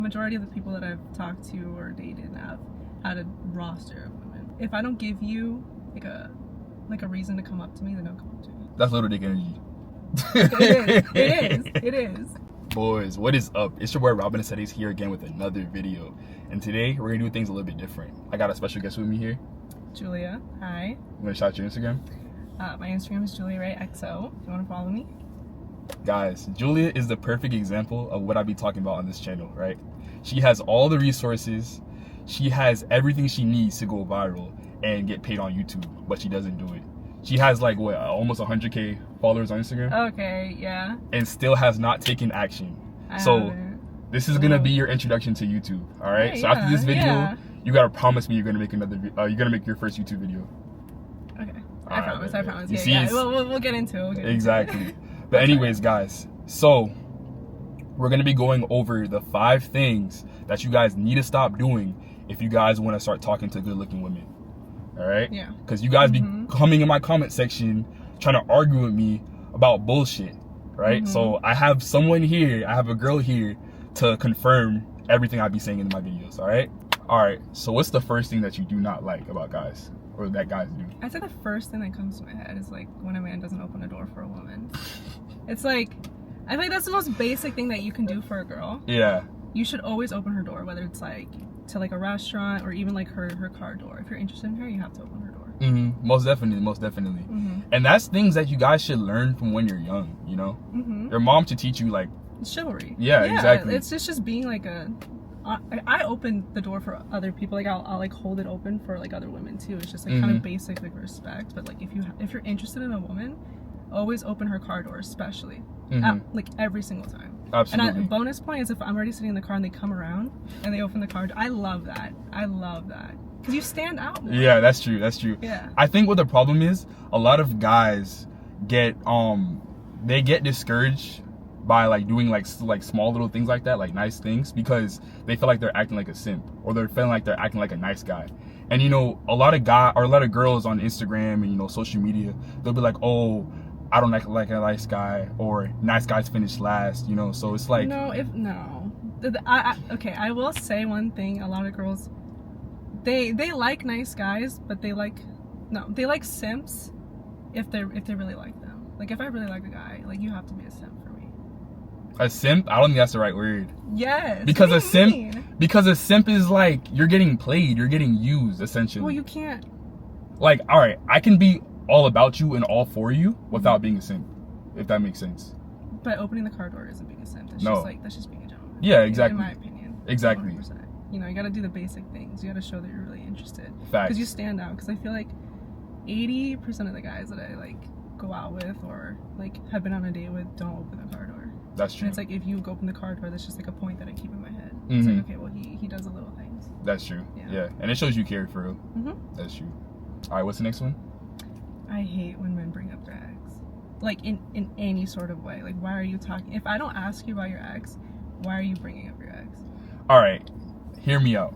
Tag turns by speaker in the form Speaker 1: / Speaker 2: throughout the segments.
Speaker 1: Majority of the people that I've talked to or dated have had a roster of women. If I don't give you like a reason to come up to me, then don't come up to me.
Speaker 2: That's little dick energy.
Speaker 1: It is.
Speaker 2: Boys, what is up? It's your boy Robin and He's here again with another video. And today we're gonna do things a little bit different. I got a special guest with me here.
Speaker 1: Julia, hi.
Speaker 2: I'm gonna shout your Instagram.
Speaker 1: My Instagram is JuliaRayXO. If you want to follow me.
Speaker 2: Guys, Julia is the perfect example of what I be talking about on this channel, right? She has all the resources. She has everything she needs to go viral and get paid on YouTube, but she doesn't do it. She has like what, almost 100K followers on Instagram.
Speaker 1: Okay, yeah.
Speaker 2: And still has not taken action. This is gonna be your introduction to YouTube. All right.
Speaker 1: Yeah,
Speaker 2: so after this video,
Speaker 1: yeah.
Speaker 2: you gotta promise me you're gonna make another. You're gonna make your first YouTube video.
Speaker 1: Okay. I promise.
Speaker 2: You
Speaker 1: Yeah,
Speaker 2: see,
Speaker 1: yeah. We'll get into it.
Speaker 2: Exactly. But anyways, guys, so we're gonna be going over the 5 things that you guys need to stop doing if you guys want to start talking to good-looking women. All right?
Speaker 1: Yeah.
Speaker 2: Because you guys be coming in my comment section trying to argue with me about bullshit, right? So I have someone here, I have a girl here to confirm everything I be saying in my videos. All right? All right. So what's the first thing that you do not like about guys, or that guys do?
Speaker 1: I'd say the first thing that comes to my head is like when a man doesn't open a door for a woman. It's like, I think that's the most basic thing that you can do for a girl.
Speaker 2: Yeah.
Speaker 1: You should always open her door, whether it's like to like a restaurant or even like her car door. If you're interested in her, you have to open her door.
Speaker 2: Most definitely. And that's things that you guys should learn from when you're young, you know? Your mom should teach you like
Speaker 1: chivalry.
Speaker 2: Yeah, exactly.
Speaker 1: It's just being like I open the door for other people. Like I'll like hold it open for like other women too. It's just like kind of basic like respect. But like if you're interested in a woman, always open her car door, especially like every single time.
Speaker 2: Absolutely.
Speaker 1: And a bonus point is if I'm already sitting in the car and they come around and they open the car door. I love that because you stand out more.
Speaker 2: Yeah, that's true.
Speaker 1: Yeah.
Speaker 2: I think what the problem is, a lot of guys get they get discouraged by like doing like small little things like that, like nice things, because they feel like they're acting like a simp, or they're feeling like they're acting like a nice guy. And you know, a lot of girls on Instagram and social media, they'll be like, oh, I don't act like a nice guy, or nice guys finish last, so it's like
Speaker 1: okay, I will say one thing. A lot of girls, they like nice guys, but they like simps if they really like them. Like if I really like a guy, like you have to be a simp for me.
Speaker 2: A simp? I don't think that's the right word.
Speaker 1: Yes.
Speaker 2: Because a simp is like, you're getting played, you're getting used essentially.
Speaker 1: Well, you can't.
Speaker 2: Like, all right, I can be all about you and all for you without being a simp, if that makes sense.
Speaker 1: But opening the car door isn't being a simp. That's just being a gentleman.
Speaker 2: Yeah, exactly.
Speaker 1: In my opinion.
Speaker 2: Exactly.
Speaker 1: 100%. You got to do the basic things. You got to show that you're really interested.
Speaker 2: Facts.
Speaker 1: Because you stand out. Because I feel like 80% of the guys that I like go out with or like have been on a date with don't open the car door.
Speaker 2: That's true.
Speaker 1: And it's like if you open the car door, that's just like a point that I keep in my head. It's like, okay, well he does the little things.
Speaker 2: That's true. Yeah. And it shows you care for real. That's true. All right, what's the next one?
Speaker 1: I hate when men bring up their ex, like in any sort of way. Like, why are you talking? If I don't ask you about your ex, why are you bringing up your ex?
Speaker 2: All right, hear me out.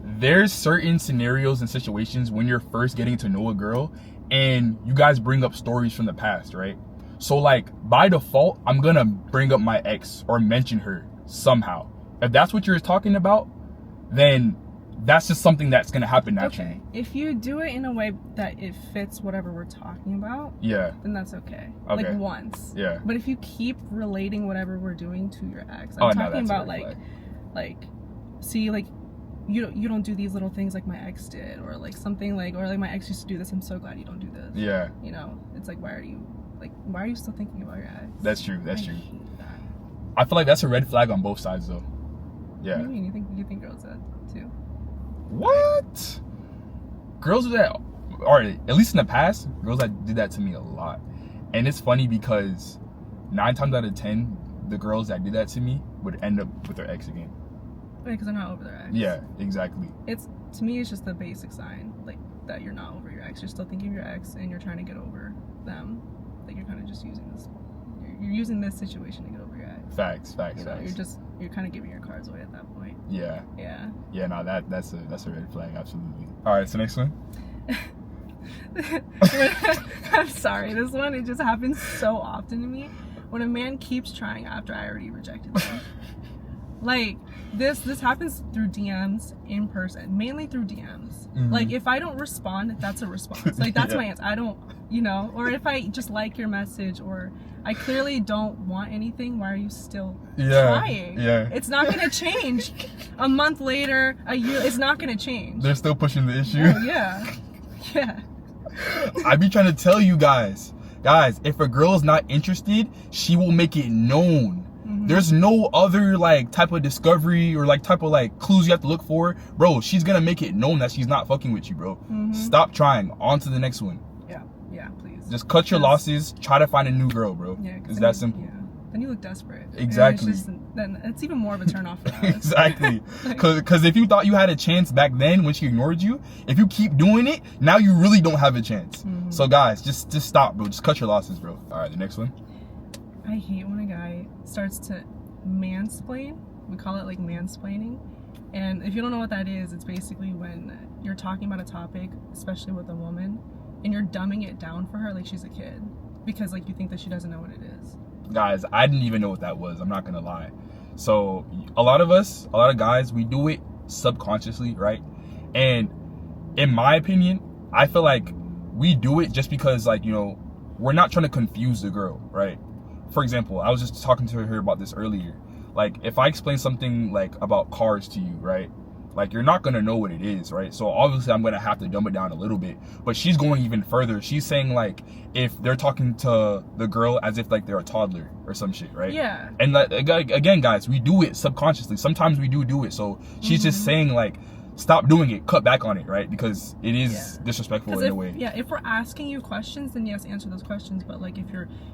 Speaker 2: There's certain scenarios and situations when you're first getting to know a girl and you guys bring up stories from the past, right? So like by default, I'm gonna bring up my ex or mention her somehow. If that's what you're talking about, then that's just something that's gonna happen naturally.
Speaker 1: Okay. If you do it in a way that it fits whatever we're talking about, then that's okay. Like once.
Speaker 2: Yeah.
Speaker 1: But if you keep relating whatever we're doing to your ex, I'm talking about like, see, like you don't do these little things like my ex did, or like something like, or like my ex used to do this. I'm so glad you don't do this.
Speaker 2: Yeah.
Speaker 1: It's like why are you still thinking about your ex?
Speaker 2: That's true. That's true.
Speaker 1: Hate that.
Speaker 2: I feel like that's a red flag on both sides though. Yeah.
Speaker 1: What do you mean? You think girls do that too?
Speaker 2: What? Girls do that, or at least in the past, girls that did that to me a lot. And it's funny because 9 times out of 10, the girls that did that to me would end up with their ex again.
Speaker 1: Right, because they're not over their ex.
Speaker 2: Yeah, exactly.
Speaker 1: To me, it's just the basic sign, like that you're not over your ex. You're still thinking of your ex, and you're trying to get over them. Like you're kind of just using this. You're using this situation to get over your ex.
Speaker 2: Facts.
Speaker 1: You're kind of giving your cards away at that point.
Speaker 2: Yeah.
Speaker 1: Yeah.
Speaker 2: No, that's a red flag, absolutely. All right, so next one.
Speaker 1: I'm sorry. This one, it just happens so often to me when a man keeps trying after I already rejected them. Like, this happens through DMs in person, mainly through DMs. Like if I don't respond, that's a response. Like that's my answer. I don't, you know, or if I just like your message, or I clearly don't want anything, why are you still trying?
Speaker 2: Yeah.
Speaker 1: It's not gonna change. A month later, a year, it's not gonna change.
Speaker 2: They're still pushing the issue.
Speaker 1: Oh, yeah. Yeah.
Speaker 2: I be trying to tell you guys, if a girl is not interested, she will make it known. There's no other like type of discovery or like type of like clues you have to look for, bro. She's gonna make it known that she's not fucking with you, bro. Stop trying. On to the next one.
Speaker 1: Yeah, please.
Speaker 2: Just cut your losses. Try to find a new girl, bro.
Speaker 1: Yeah,
Speaker 2: it's that simple.
Speaker 1: Yeah. Then you look desperate.
Speaker 2: Exactly.
Speaker 1: Then it's even more of a turn off for us.
Speaker 2: Exactly. Because if you thought you had a chance back then when she ignored you, if you keep doing it, now you really don't have a chance. So guys, just stop, bro. Just cut your losses, bro. All right, the next one.
Speaker 1: I hate when a guy starts to mansplain. We call it like mansplaining. And if you don't know what that is, it's basically when you're talking about a topic, especially with a woman, and you're dumbing it down for her like she's a kid, because like you think that she doesn't know what it is.
Speaker 2: Guys, I didn't even know what that was. I'm not gonna lie. So a lot of guys, we do it subconsciously, right? And in my opinion, I feel like we do it just because, like, you know, we're not trying to confuse the girl, right? For example, I was just talking to her about this earlier. Like, if I explain something like about cars to you, right? Like, you're not gonna know what it is, right? So obviously I'm gonna have to dumb it down a little bit. But she's going even further. She's saying, like, if they're talking to the girl as if like they're a toddler or some shit, right?
Speaker 1: Yeah.
Speaker 2: And like, again, guys, we do it subconsciously. Sometimes we do it. So she's just saying, like, stop doing it, cut back on it, right? Because it is disrespectful in a way.
Speaker 1: Yeah, if we're asking you questions, then yes, answer those questions. But like if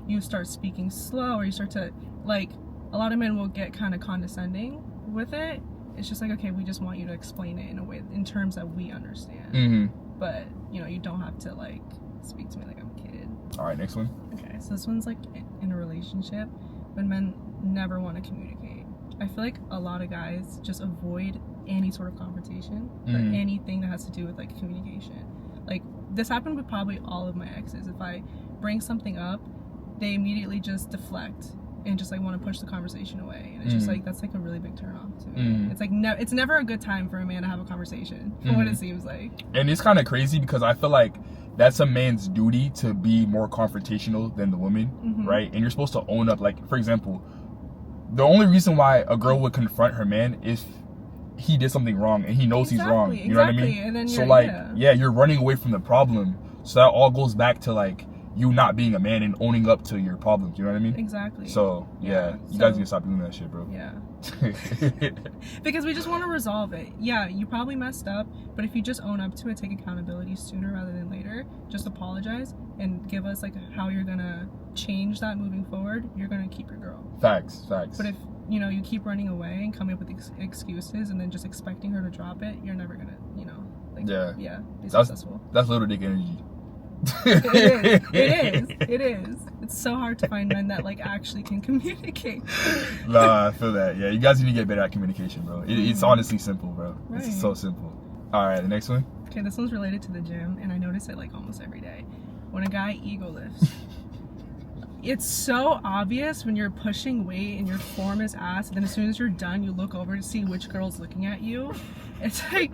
Speaker 1: you start speaking slow, or you start to, like, a lot of men will get kind of condescending with it. It's just like, okay, we just want you to explain it in a way, in terms that we understand. But you know, you don't have to like speak to me like I'm a kid.
Speaker 2: All right, next one.
Speaker 1: Okay, so this one's like in a relationship when men never want to communicate. I feel like a lot of guys just avoid any sort of confrontation or anything that has to do with like communication. Like this happened with probably all of my exes. If I bring something up, they immediately just deflect and just like want to push the conversation away, and it's just like, that's like a really big turn off to me. It's like it's never a good time for a man to have a conversation, from what it seems like. And
Speaker 2: it's kind of crazy because I feel like that's a man's duty to be more confrontational than the woman, right? And you're supposed to own up. Like, for example, the only reason why a girl would confront her man is he did something wrong and he knows he's wrong. You know what I mean?
Speaker 1: And then
Speaker 2: so like, you're running away from the problem. So that all goes back to like you not being a man and owning up to your problems. You know what I mean?
Speaker 1: Exactly.
Speaker 2: So you guys need to stop doing that shit, bro.
Speaker 1: Yeah. Because we just want to resolve it. Yeah, you probably messed up, but if you just own up to it, take accountability sooner rather than later, just apologize and give us like how you're gonna change that moving forward, you're gonna keep your girl.
Speaker 2: Facts.
Speaker 1: But if you know you keep running away and coming up with excuses and then just expecting her to drop it, you're never gonna, you know, like be successful.
Speaker 2: That's little dick energy.
Speaker 1: It is. It's so hard to find men that like actually can communicate.
Speaker 2: Nah, I feel that. Yeah, you guys need to get better at communication, bro. It's honestly simple, bro.
Speaker 1: Right.
Speaker 2: It's so simple. All right, the next one.
Speaker 1: Okay, this one's related to the gym, and I notice it like almost every day. When a guy ego lifts, it's so obvious when you're pushing weight and your form is ass, and then as soon as you're done, you look over to see which girl's looking at you. It's like,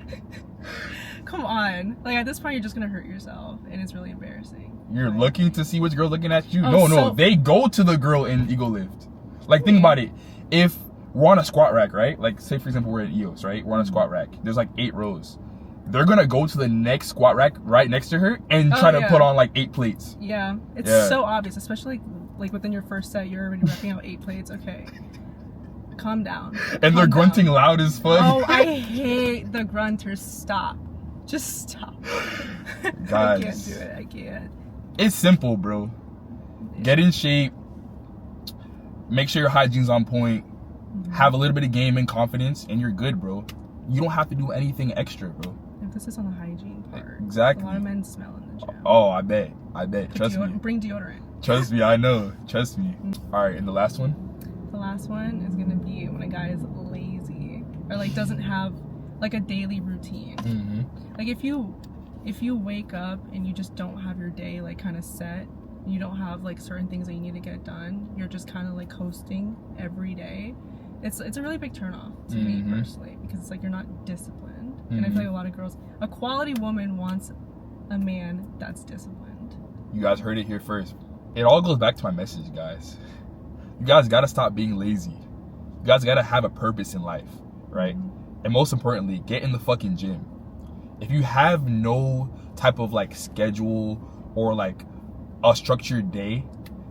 Speaker 1: come on. Like, at this point, you're just gonna hurt yourself, and it's really embarrassing.
Speaker 2: You're looking to see which girl's looking at you? No, they go to the girl in ego lift. Like, think about it. If we're on a squat rack, right? Like, say, for example, we're at EOS, right? We're on a squat rack. There's like 8 rows. They're gonna go to the next squat rack right next to her and try to put on like 8 plates.
Speaker 1: Yeah, it's so obvious, especially like within your first set, you're already wrapping out 8 plates. Okay, calm down.
Speaker 2: And they're grunting loud as fuck.
Speaker 1: Oh, I hate the grunters. Stop. Just stop.
Speaker 2: Guys,
Speaker 1: I can't do it. I can't.
Speaker 2: It's simple, bro. Get in shape. Make sure your hygiene's on point. Have a little bit of game and confidence, and you're good, bro. You don't have to do anything extra, bro.
Speaker 1: Emphasis on the hygiene part.
Speaker 2: Exactly.
Speaker 1: A lot of men smell in the gym.
Speaker 2: Oh, I bet. Trust me.
Speaker 1: Bring deodorant.
Speaker 2: Trust me, I know. Trust me. All right, and the last one?
Speaker 1: The last one is gonna be when a guy is lazy or like doesn't have like a daily routine. Like if you wake up and you just don't have your day like kind of set, you don't have like certain things that you need to get done, you're just kind of like coasting every day, it's a really big turnoff to me personally, because it's like you're not disciplined, and I feel like a lot of girls, a quality woman wants a man that's disciplined.
Speaker 2: You guys heard it here first. It all goes back to my message, guys. You guys gotta stop being lazy. You guys gotta have a purpose in life, right? And most importantly, get in the fucking gym. If you have no type of like schedule or like a structured day,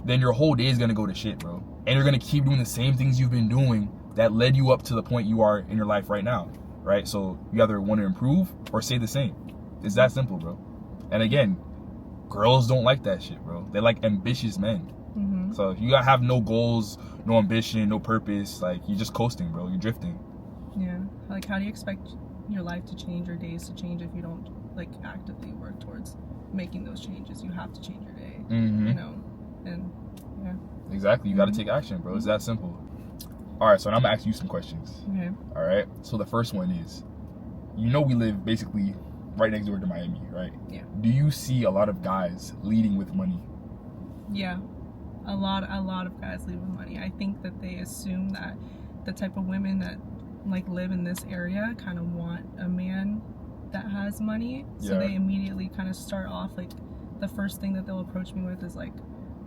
Speaker 2: then your whole day is gonna go to shit, bro. And you're gonna keep doing the same things you've been doing that led you up to the point you are in your life right now, right? So you either want to improve or stay the same. It's that simple, bro. And again, girls don't like that shit, bro. They like ambitious men. So if you gotta have no goals, no ambition, no purpose, like you're just coasting, bro. You're drifting.
Speaker 1: Yeah. Like, how do you expect your life to change or days to change if you don't like actively work towards making those changes? You have to change your day. You know, and yeah.
Speaker 2: Exactly. You gotta take action, bro. It's that simple. All right. So now I'm gonna ask you some questions.
Speaker 1: Okay.
Speaker 2: All right. So the first one is, you know, we live basically right next door to Miami, right?
Speaker 1: Yeah.
Speaker 2: Do you see a lot of guys leading with money?
Speaker 1: Yeah. A lot of guys lead with money. I think that they assume that the type of women that like live in this area kind of want a man that has money. So they immediately kind of start off like the first thing that they'll approach me with is like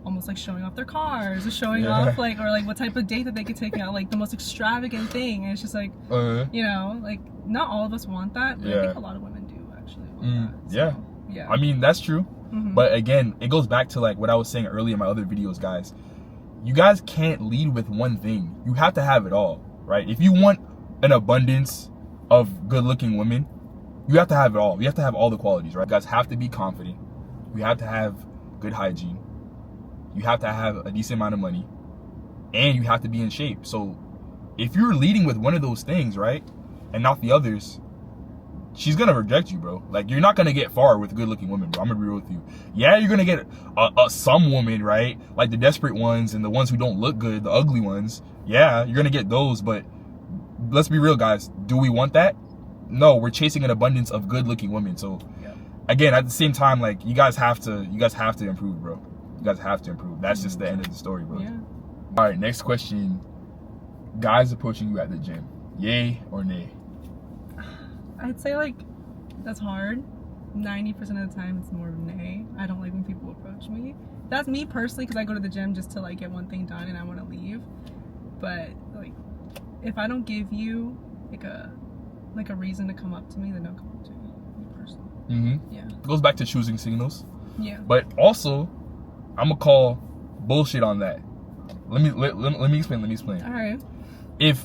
Speaker 1: almost like showing off their cars or showing off like, or like what type of date that they could take me out, like the most extravagant thing. And it's just like, you know, like not all of us want that, but I think a lot of women do actually want that. So, yeah.
Speaker 2: I mean, that's true. But again, it goes back to like what I was saying earlier in my other videos, guys. You guys can't lead with one thing. You have to have it all, right? If you want an abundance of good-looking women, you have to have it all. You have to have all the qualities, right? You guys have to be confident. You have to have good hygiene. You have to have a decent amount of money. And you have to be in shape. So if you're leading with one of those things, right, and not the others, she's gonna reject you, bro. Like, you're not gonna get far with good-looking women, bro. I'm gonna be real with you. Yeah, you're gonna get some women, right? Like the desperate ones and the ones who don't look good, the ugly ones. Yeah, you're gonna get those, but let's be real, guys. Do we want that? No, we're chasing an abundance of good-looking women. So, again, at the same time, like, you guys have to improve, bro. You guys have to improve. That's just the end of the story, bro. Yeah. All right, next question. Guys approaching you at the gym, yay or nay?
Speaker 1: I'd say like that's hard. 90% of the time it's more of a nay. I don't like when people approach me. That's me personally, because I go to the gym just to like get one thing done and I want to leave. But like, if I don't give you like a reason to come up to me, then don't come up to me personally. Yeah.
Speaker 2: It goes back to choosing signals.
Speaker 1: Yeah.
Speaker 2: But also, I'm gonna call bullshit on that. Let me explain.
Speaker 1: All right.
Speaker 2: If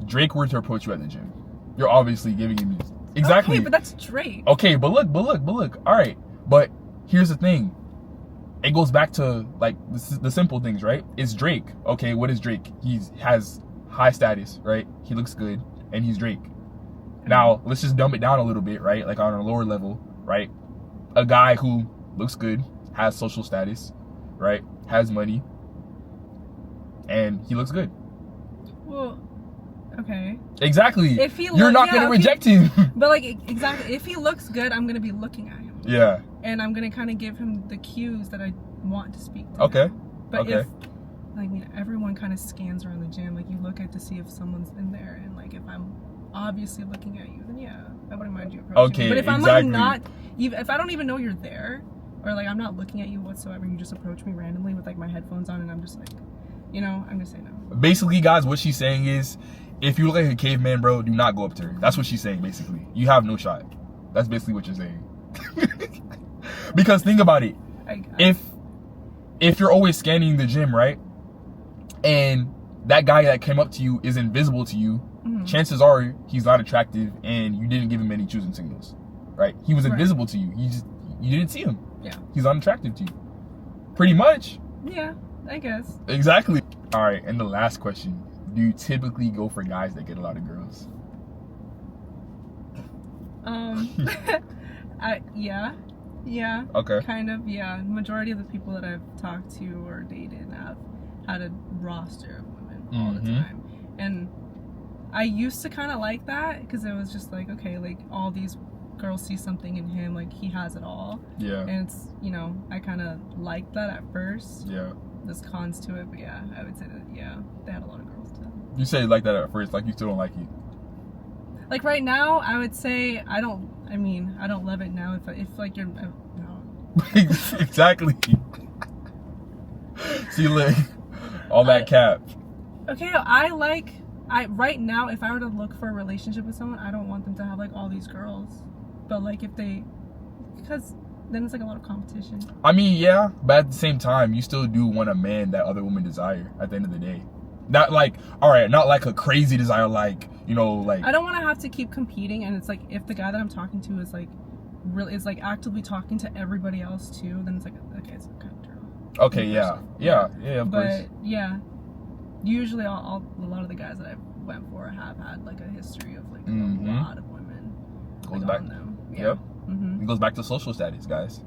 Speaker 2: Drake were to approach you at the gym, you're obviously giving him exactly.
Speaker 1: Okay, but that's Drake.
Speaker 2: Okay, but look. All right, but here's the thing. It goes back to like the simple things, right? It's Drake. Okay, what is Drake? He has high status, right? He looks good, and he's Drake. Now let's just dumb it down a little bit, right? Like on a lower level, right? A guy who looks good, has social status, right? Has money, and he looks good.
Speaker 1: Well, okay.
Speaker 2: Exactly.
Speaker 1: If he
Speaker 2: you're not gonna reject him.
Speaker 1: But like exactly, if he looks good, I'm gonna be looking at him.
Speaker 2: Yeah.
Speaker 1: And I'm gonna kind of give him the cues that I want to speak to.
Speaker 2: Okay.
Speaker 1: Him. But if, I mean, everyone kind of scans around the gym. Like you look at to see if someone's in there, and like if I'm obviously looking at you, then yeah, I wouldn't mind you approaching.
Speaker 2: Okay.
Speaker 1: But if I'm like not, if I don't even know you're there, or like I'm not looking at you whatsoever, you just approach me randomly with like my headphones on, and I'm just like, you know, I'm gonna say no.
Speaker 2: Basically, guys, what she's saying is, if you look like a caveman, bro, do not go up to her. That's what she's saying, basically. You have no shot. That's basically what you're saying. Because think about it. If you're always scanning the gym, right, and that guy that came up to you is invisible to you, chances are he's not attractive, and you didn't give him any choosing signals, right? He was invisible to you. You didn't see him.
Speaker 1: Yeah. He's
Speaker 2: unattractive to you. Pretty much.
Speaker 1: Yeah, I guess.
Speaker 2: Exactly. All right, and the last question. Do you typically go for guys that get a lot of girls?
Speaker 1: Yeah.
Speaker 2: Okay.
Speaker 1: Kind of, yeah. Majority of the people that I've talked to or dated have had a roster of women all the time. And I used to kind of like that because it was just like, okay, like all these girls see something in him, like he has it all.
Speaker 2: Yeah.
Speaker 1: And it's, you know, I kind of liked that at first.
Speaker 2: Yeah.
Speaker 1: There's cons to it, but yeah, I would say that, yeah, they had a lot of girls too.
Speaker 2: You said you like that at first, like you still don't like it.
Speaker 1: Like right now, I would say I don't love it now. If like you're no.
Speaker 2: Exactly. See, like all that cap.
Speaker 1: Okay, right now, if I were to look for a relationship with someone, I don't want them to have like all these girls. But like because then it's like a lot of competition.
Speaker 2: I mean, yeah, but at the same time, you still do want a man that other women desire at the end of the day. Not like, all right, not like a crazy desire, like, you know, like.
Speaker 1: I don't want to have to keep competing, and it's like if the guy that I'm talking to is like really is like actively talking to everybody else too, then it's like okay, it's kind of turn off.
Speaker 2: Okay, yeah, of course.
Speaker 1: But yeah, usually a lot of the guys that I went for have had like a history of like a lot of women.
Speaker 2: Goes
Speaker 1: like,
Speaker 2: back.
Speaker 1: on them. Yeah.
Speaker 2: Yep. It goes back to social status, guys.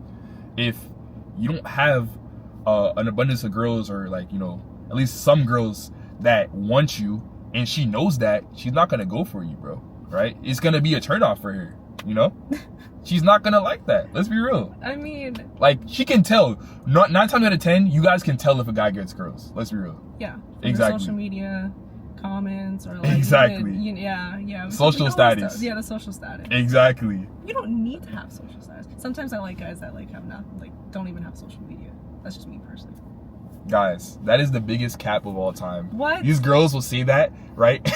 Speaker 2: If you don't have an abundance of girls, or like, you know, at least some girls that want you, and she knows that, she's not gonna go for you, bro. Right? It's gonna be a turnoff for her. You know, she's not gonna like that. Let's be real.
Speaker 1: I mean,
Speaker 2: like, she can tell. 9 times out of 10, you guys can tell if a guy gets girls. Let's be real.
Speaker 1: Yeah.
Speaker 2: Exactly.
Speaker 1: Social media comments or like
Speaker 2: exactly.
Speaker 1: Yeah.
Speaker 2: Social status.
Speaker 1: Yeah, the social status.
Speaker 2: Exactly.
Speaker 1: You don't need to have social status. Sometimes I like guys that like have not like don't even have social media. That's just me personally.
Speaker 2: Guys, that is the biggest cap of all time.
Speaker 1: What?
Speaker 2: These girls will say that, right?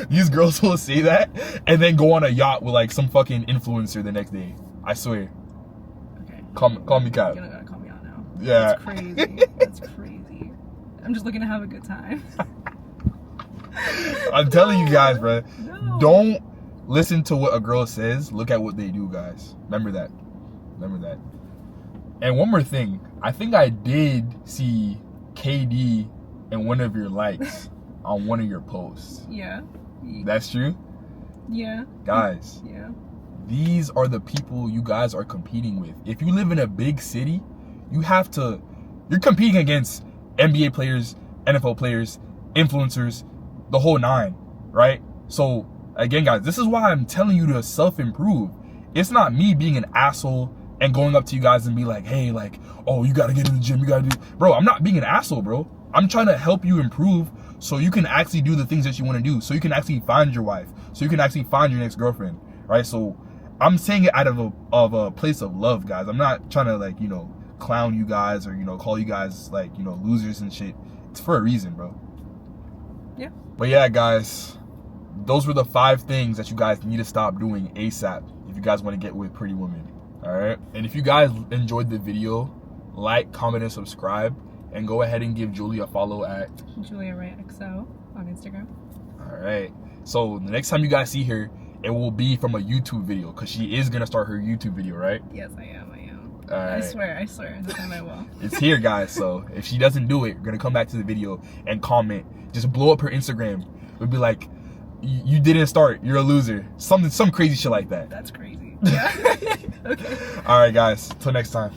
Speaker 2: These girls will say that and then go on a yacht with like some fucking influencer the next day. I swear.
Speaker 1: Okay.
Speaker 2: Call me cap.
Speaker 1: You're gonna call me out now.
Speaker 2: Yeah.
Speaker 1: That's crazy. That's crazy. I'm just looking to have a good time.
Speaker 2: I'm telling you guys, bro.
Speaker 1: No.
Speaker 2: Don't listen to what a girl says. Look at what they do, guys. Remember that. And one more thing. I think I did see KD in one of your likes on one of your posts.
Speaker 1: Yeah.
Speaker 2: That's true?
Speaker 1: Yeah.
Speaker 2: Guys.
Speaker 1: Yeah.
Speaker 2: These are the people you guys are competing with. If you live in a big city, you're competing against NBA players, NFL players, influencers, the whole nine, right? So again, guys, this is why I'm telling you to self-improve. It's not me being an asshole and going up to you guys and be like, hey, like, oh, you gotta get in the gym, you gotta do. Bro, I'm not being an asshole, bro. I'm trying to help you improve so you can actually do the things that you want to do, so you can actually find your wife, so you can actually find your next girlfriend, right? So I'm saying it out of a place of love, guys. I'm not trying to, like, you know, clown you guys or, you know, call you guys, like, you know, losers and shit. It's for a reason, bro.
Speaker 1: Yeah.
Speaker 2: But yeah, guys, those were the 5 things that you guys need to stop doing ASAP if you guys want to get with pretty women. All right. And if you guys enjoyed the video, like, comment, and subscribe, and go ahead and give Julie a follow at
Speaker 1: Julia Ray XO on Instagram.
Speaker 2: All right. So the next time you guys see her, it will be from a YouTube video, because she is gonna start her YouTube video, right?
Speaker 1: Yes, I am.
Speaker 2: All right.
Speaker 1: I swear. This time I will.
Speaker 2: It's here, guys. So if she doesn't do it, we're gonna come back to the video and comment. Just blow up her Instagram. We'll be like, you didn't start. You're a loser. Some crazy shit like that.
Speaker 1: That's crazy. Yeah. Okay.
Speaker 2: All right, guys. Till next time.